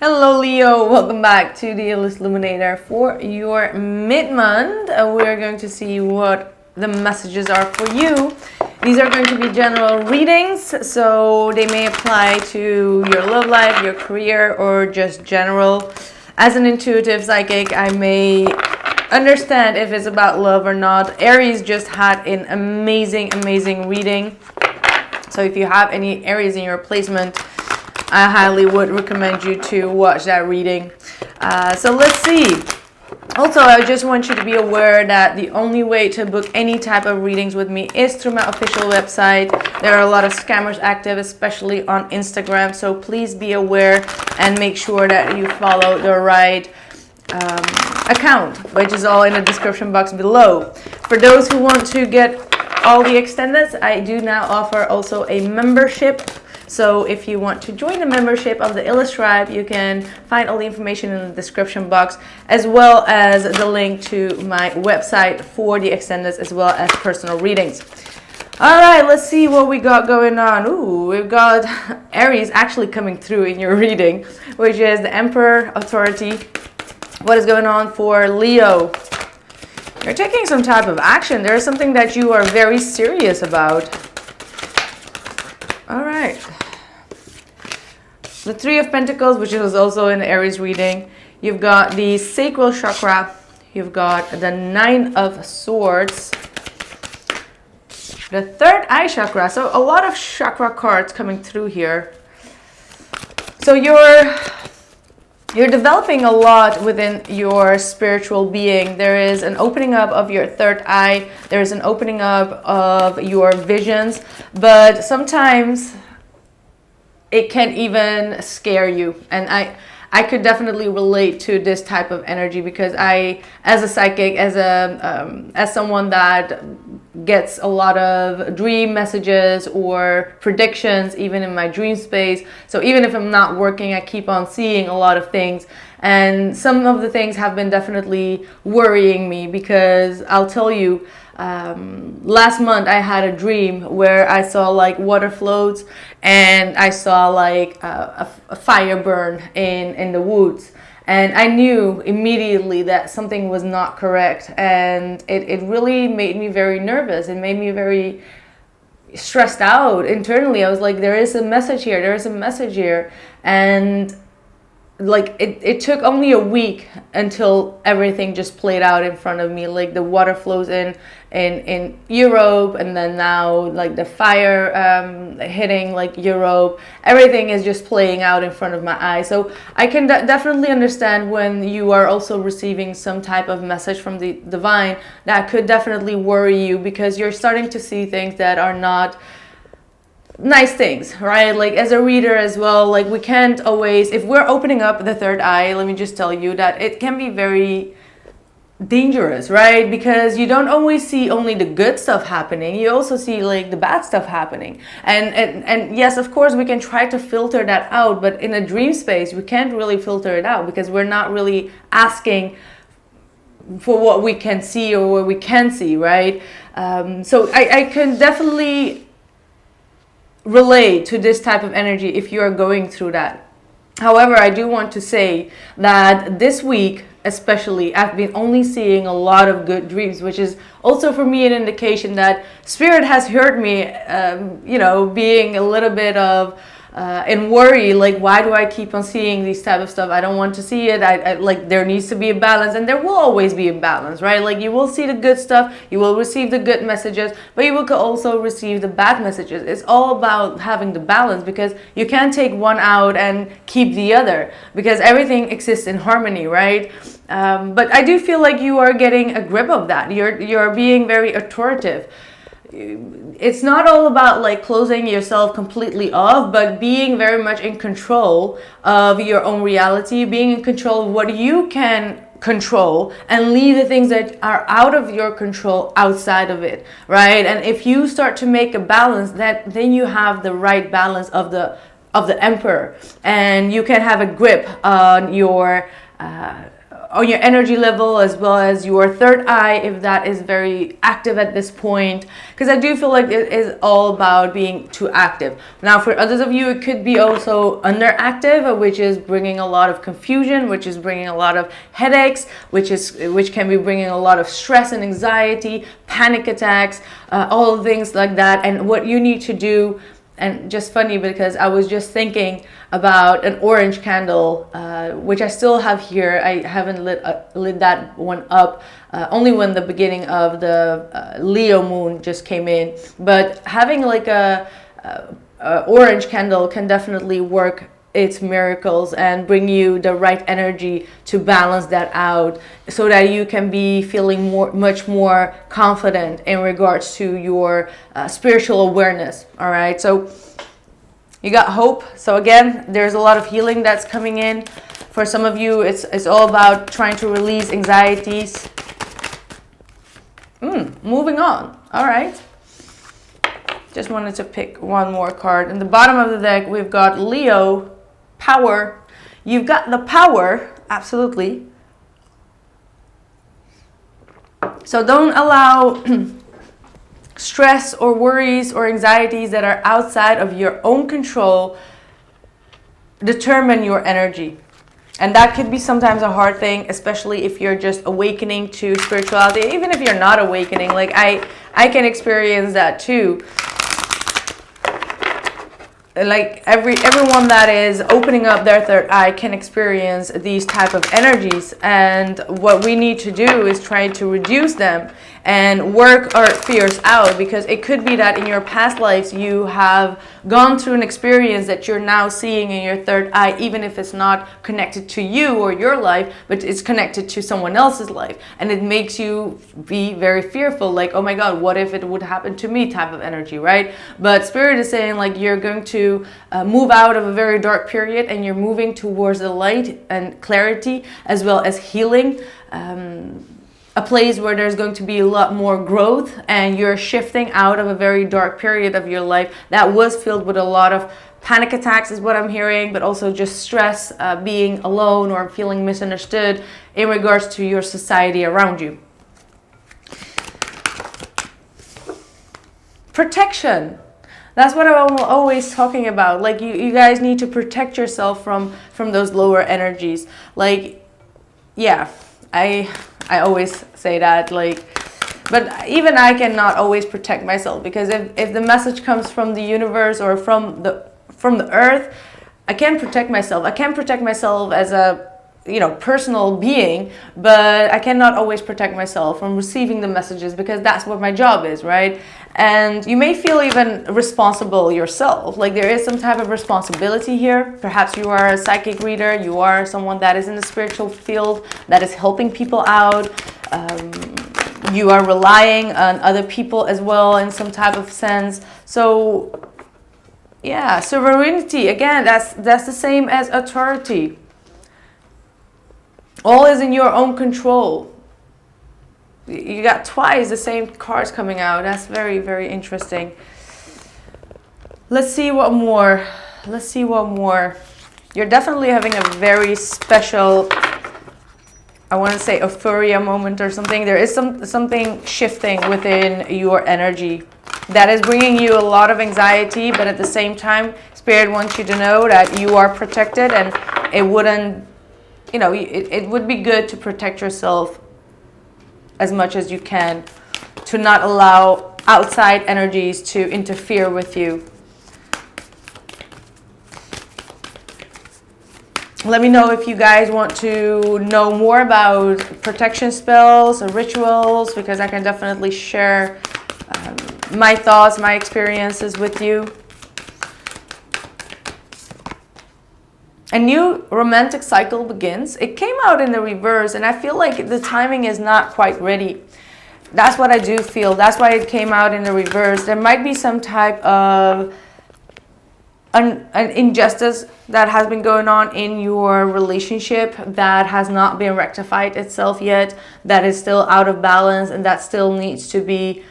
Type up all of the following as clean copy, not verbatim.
Hello Leo, welcome back to the Illest Illuminator for your mid-month. We're going to see what the messages are for you. These are going to be general readings, so they may apply to your love life, your career, or just general. As an intuitive psychic, I may understand if it's about love or not. Aries just had an amazing reading. So if you have any Aries in your placement, I highly would recommend you to watch that reading. So let's see. Also, I just want you to be aware that the only way to book any type of readings with me is through my official website. There are a lot of scammers active, especially on Instagram. So please be aware and make sure that you follow the right account, which is all in the description box below. For those who want to get all the extendeds, I do now offer also a membership. So if you want to join the membership of the Illest Tribe, you can find all the information in the description box, as well as the link to my website for the extendeds, as well as personal readings. All right, let's see what we got going on. Ooh, we've got Aries actually coming through in your reading, which is the Emperor, authority. What is going on for Leo? You're taking some type of action. There is something that you are very serious about. All right. The Three of Pentacles, which was also in the Aries reading. You've got the sacral chakra. You've got the Nine of Swords. The third eye chakra. So a lot of chakra cards coming through here. So you're developing a lot within your spiritual being. There is an opening up of your third eye. There is an opening up of your visions. But sometimes it can even scare you. And I could definitely relate to this type of energy, because I, as a psychic, as someone that gets a lot of dream messages or predictions, even in my dream space. So even if I'm not working, I keep on seeing a lot of things. And some of the things have been definitely worrying me, because I'll tell you, last month I had a dream where I saw like water floats, and I saw like a fire burn in the woods. And I knew immediately that something was not correct. And it really made me very nervous. It made me very stressed out internally. I was like, there is a message here. There is a message here. And like it took only a week until everything just played out in front of me. Like the water flows in Europe, and then now like the fire hitting like Europe. Everything is just playing out in front of my eyes. So I can definitely understand when you are also receiving some type of message from the divine that could definitely worry you, because you're starting to see things that are not nice things, right? Like as a reader as well, like we can't always, if we're opening up the third eye, let me just tell you that it can be very dangerous, right? Because you don't always see only the good stuff happening, you also see like the bad stuff happening. And yes, of course we can try to filter that out, but in a dream space we can't really filter it out, because we're not really asking for what we can see or what we can see, right? So I can definitely relate to this type of energy if you are going through that. However, I do want to say that this week especially, I've been only seeing a lot of good dreams, which is also for me an indication that Spirit has heard me, being a little bit of in worry, like why do I keep on seeing these type of stuff? I don't want to see it. I like, there needs to be a balance, and there will always be a balance, right? Like you will see the good stuff, you will receive the good messages, but you will also receive the bad messages. It's all about having the balance, because you can't take one out and keep the other, because everything exists in harmony, right? But I do feel like you are getting a grip of that. You're being very authoritative. It's not all about like closing yourself completely off, but being very much in control of your own reality, being in control of what you can control, and leave the things that are out of your control outside of it, right? And if you start to make a balance, then you have the right balance of the Emperor, and you can have a grip on your on your energy level, as well as your third eye, if that is very active at this point, because I do feel like it is all about being too active. Now for others of you, it could be also underactive, which is bringing a lot of confusion, which is bringing a lot of headaches, which can be bringing a lot of stress and anxiety, panic attacks, all things like that. And what you need to do, and just funny because I was just thinking about an orange candle, which I still have here. I haven't lit that one up, only when the beginning of the Leo moon just came in. But having like a orange candle can definitely work its miracles and bring you the right energy to balance that out, so that you can be feeling much more confident in regards to your spiritual awareness. All right, so you got hope. So again, there's a lot of healing that's coming in. For some of you, it's all about trying to release anxieties. Moving on. All right, just wanted to pick one more card. In the bottom of the deck, we've got Leo, power. You've got the power, absolutely. So don't allow stress or worries or anxieties that are outside of your own control determine your energy. And that could be sometimes a hard thing, especially if you're just awakening to spirituality. Even if you're not awakening, like I can experience that too. Like everyone that is opening up their third eye can experience these type of energies, and what we need to do is try to reduce them and work our fears out, because it could be that in your past lives you have gone through an experience that you're now seeing in your third eye, even if it's not connected to you or your life, but it's connected to someone else's life, and it makes you be very fearful, like, oh my god, what if it would happen to me type of energy, right? But Spirit is saying like you're going to move out of a very dark period, and you're moving towards the light and clarity, as well as healing, a place where there's going to be a lot more growth, and you're shifting out of a very dark period of your life that was filled with a lot of panic attacks, is what I'm hearing, but also just stress, being alone or feeling misunderstood in regards to your society around you. Protection. That's what I'm always talking about. Like you guys need to protect yourself from those lower energies. Like, yeah, I always say that, like, but even I cannot always protect myself, because if the message comes from the universe or from the earth, I can't protect myself. I can't protect myself as a personal being, but I cannot always protect myself from receiving the messages, because that's what my job is, right? And you may feel even responsible yourself, like there is some type of responsibility here. Perhaps you are a psychic reader, you are someone that is in the spiritual field that is helping people out. You are relying on other people as well in some type of sense. So yeah, sovereignty, again, that's the same as authority. All is in your own control. You got twice the same cards coming out. That's very, very interesting. Let's see what more. Let's see what more. You're definitely having a very special, I want to say, euphoria moment or something. There is something shifting within your energy that is bringing you a lot of anxiety, but at the same time, Spirit wants you to know that you are protected, and it wouldn't, it would be good to protect yourself as much as you can, to not allow outside energies to interfere with you. Let me know if you guys want to know more about protection spells or rituals, because I can definitely share my thoughts, my experiences with you. A new romantic cycle begins. It came out in the reverse, and I feel like the timing is not quite ready. That's what I do feel. That's why it came out in the reverse. There might be some type of an injustice that has been going on in your relationship that has not been rectified itself yet, that is still out of balance, and that still needs to be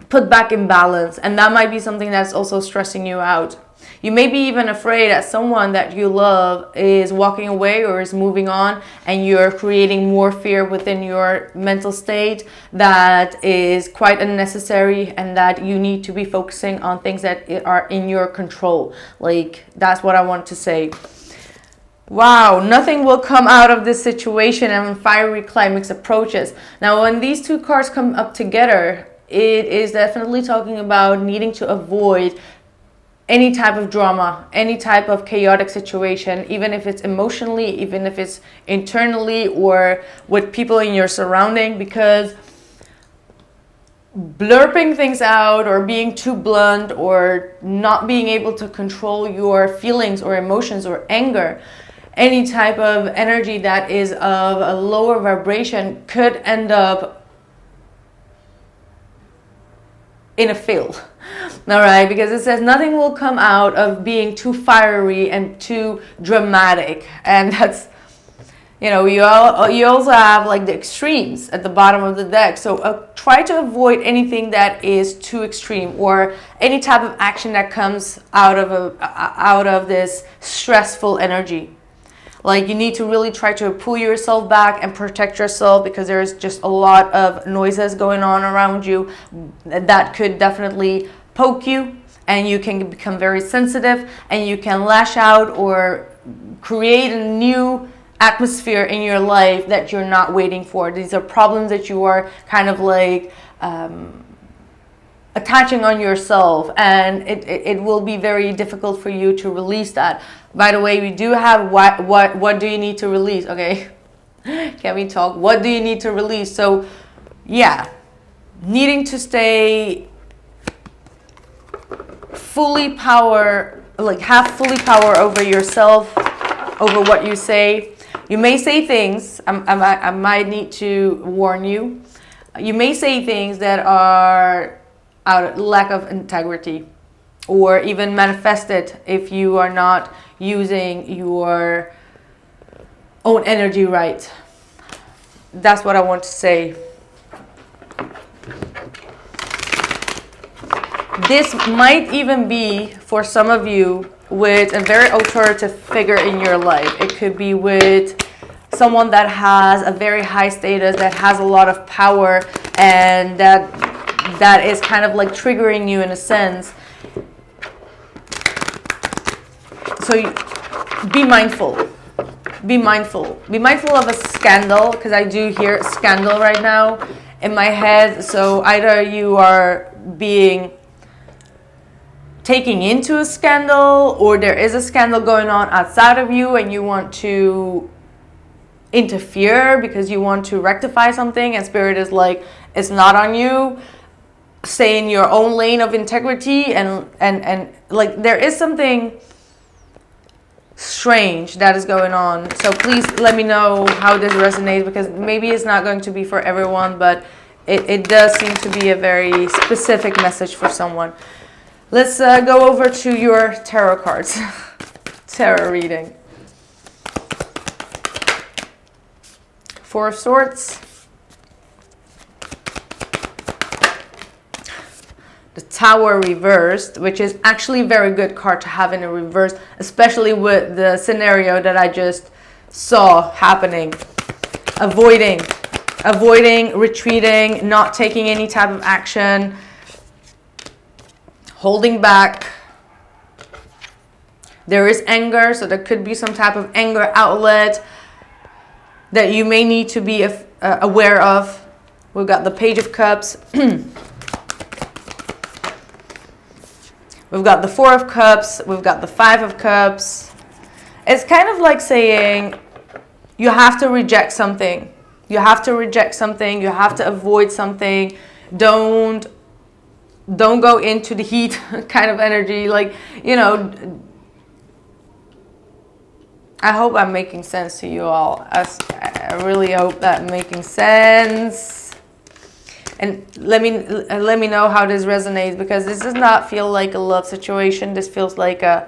put back in balance. And that might be something that's also stressing you out. You may be even afraid that someone that you love is walking away or is moving on, and you're creating more fear within your mental state that is quite unnecessary, and that you need to be focusing on things that are in your control. Like, that's what I want to say. Wow, nothing will come out of this situation, and fiery climax approaches. Now, when these two cards come up together, it is definitely talking about needing to avoid any type of drama, any type of chaotic situation, even if it's emotionally, even if it's internally, or with people in your surrounding, because blurping things out or being too blunt or not being able to control your feelings or emotions or anger, any type of energy that is of a lower vibration, could end up in a fail. All right, because it says nothing will come out of being too fiery and too dramatic. And that's, you know, you also have like the extremes at the bottom of the deck. So try to avoid anything that is too extreme, or any type of action that comes out of this stressful energy. Like, you need to really try to pull yourself back and protect yourself, because there's just a lot of noises going on around you that could definitely poke you, and you can become very sensitive, and you can lash out or create a new atmosphere in your life that you're not waiting for. These are problems that you are kind of like attaching on yourself, and it will be very difficult for you to release that. By the way, we do have what do you need to release? Okay, can we talk? What do you need to release? So yeah, needing to stay fully have fully power over yourself, over what you say. You may say things, I might need to warn you, you may say things that are out of lack of integrity, or even manifested if you are not using your own energy right. That's what I want to say. This might even be for some of you with a very authoritative figure in your life. It could be with someone that has a very high status, that has a lot of power, and that is kind of like triggering you in a sense. So be mindful. Be mindful. Be mindful of a scandal, because I do hear scandal right now in my head. So either you are being taking into a scandal, or there is a scandal going on outside of you and you want to interfere because you want to rectify something, and Spirit is like, it's not on you. Stay in your own lane of integrity, and like, there is something strange that is going on. So please let me know how this resonates, because maybe it's not going to be for everyone, but it does seem to be a very specific message for someone. Let's go over to your tarot cards. Tarot reading. Four of Swords. The Tower reversed, which is actually a very good card to have in a reverse, especially with the scenario that I just saw happening. Avoiding, retreating, not taking any type of action, holding back. There is anger, so there could be some type of anger outlet that you may need to be aware of. We've got the Page of Cups. We've got the Four of Cups. We've got the Five of Cups. It's kind of like saying you have to reject something. You have to reject something. You have to avoid something. Don't go into the heat kind of energy. Like, you know, I hope I'm making sense to you all. I really hope that I'm making sense. And let me know how this resonates, because this does not feel like a love situation. This feels like a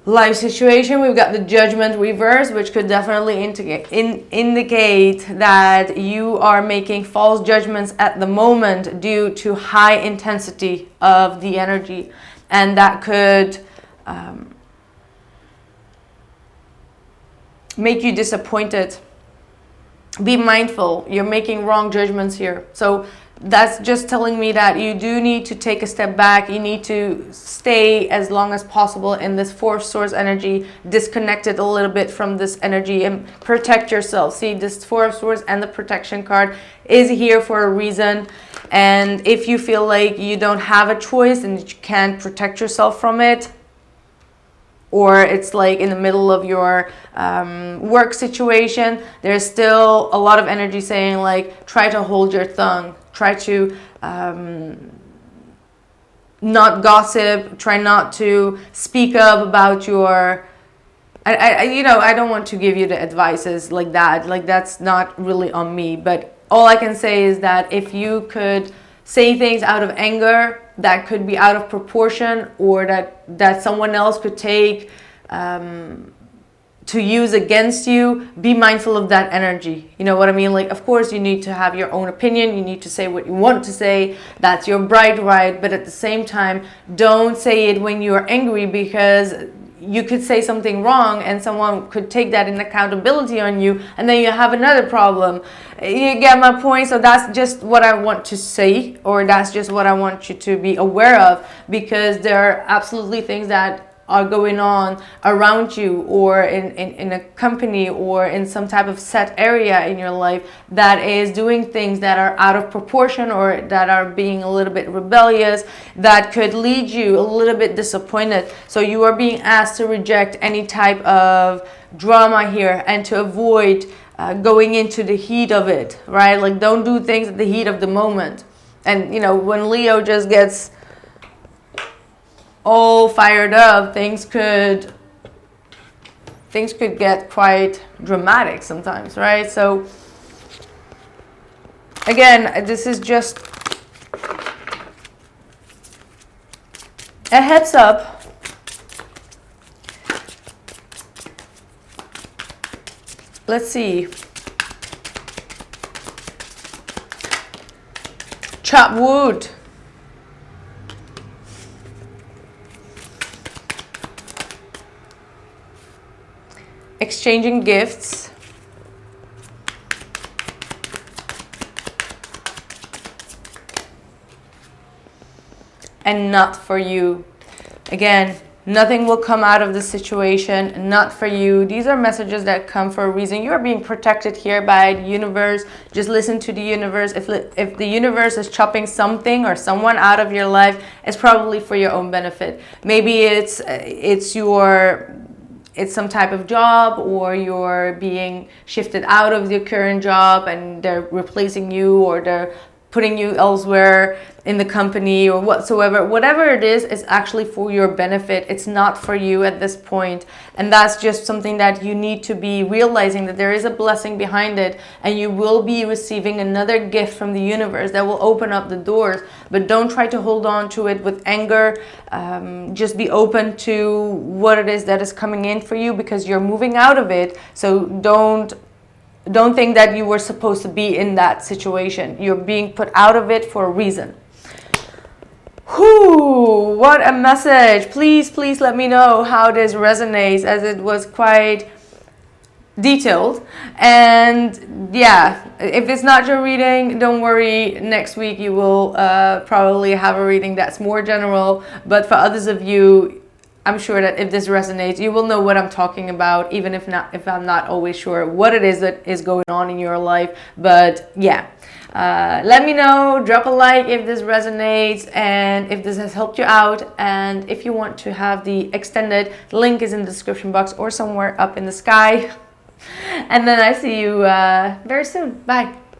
life situation. We've got the Judgment reverse, which could definitely indicate that you are making false judgments at the moment due to high intensity of the energy. and that could make you disappointed. Be mindful, you're making wrong judgments here. So that's just telling me that you do need to take a step back. You need to stay as long as possible in this fourth source energy, disconnected a little bit from this energy, and protect yourself. See, this fourth source and the protection card is here for a reason. And if you feel like you don't have a choice and you can't protect yourself from it, or it's like in the middle of your work situation, there's still a lot of energy saying like, try to hold your tongue, try to not gossip, try not to speak up about your, I don't want to give you the advices like that, like that's not really on me, but all I can say is that if you could say things out of anger that could be out of proportion, or that someone else could take to use against you, be mindful of that energy. You know what I mean? Like, of course, you need to have your own opinion. You need to say what you want to say. That's your bright right. But at the same time, don't say it when you're angry, because you could say something wrong and someone could take that in accountability on you, and then you have another problem. You get my point? So that's just what I want to say, or that's just what I want you to be aware of, because there are absolutely things that are going on around you, or in a company, or in some type of set area in your life that is doing things that are out of proportion, or that are being a little bit rebellious, that could lead you a little bit disappointed. So you are being asked to reject any type of drama here, and to avoid going into the heat of it, right? Like, don't do things at the heat of the moment. And, you know, when Leo just gets all fired up, things could get quite dramatic sometimes, right? So again, this is just a heads up. Let's see. Chop wood. Exchanging gifts. And not for you. Again, nothing will come out of the situation, not for you. These are messages that come for a reason. You are being protected here by the universe. Just listen to the universe. If the universe is chopping something or someone out of your life, it's probably for your own benefit. Maybe it's some type of job, or you're being shifted out of your current job and they're replacing you, or they're putting you elsewhere in the company, or whatsoever. Whatever it is actually for your benefit. It's not for you at this point. And that's just something that you need to be realizing, that there is a blessing behind it, and you will be receiving another gift from the universe that will open up the doors. But don't try to hold on to it with anger. Just be open to what it is that is coming in for you, because you're moving out of it. So don't think that you were supposed to be in that situation. You're being put out of it for a reason. Whew, what a message. Please let me know how this resonates, as it was quite detailed. And yeah, if it's not your reading, don't worry. Next week you will probably have a reading that's more general. But for others of you, I'm sure that if this resonates, you will know what I'm talking about, even if I'm not always sure what it is that is going on in your life. But yeah, let me know, drop a like if this resonates, and if this has helped you out. And if you want to have the extended, link is in the description box or somewhere up in the sky. And then I see you very soon. Bye.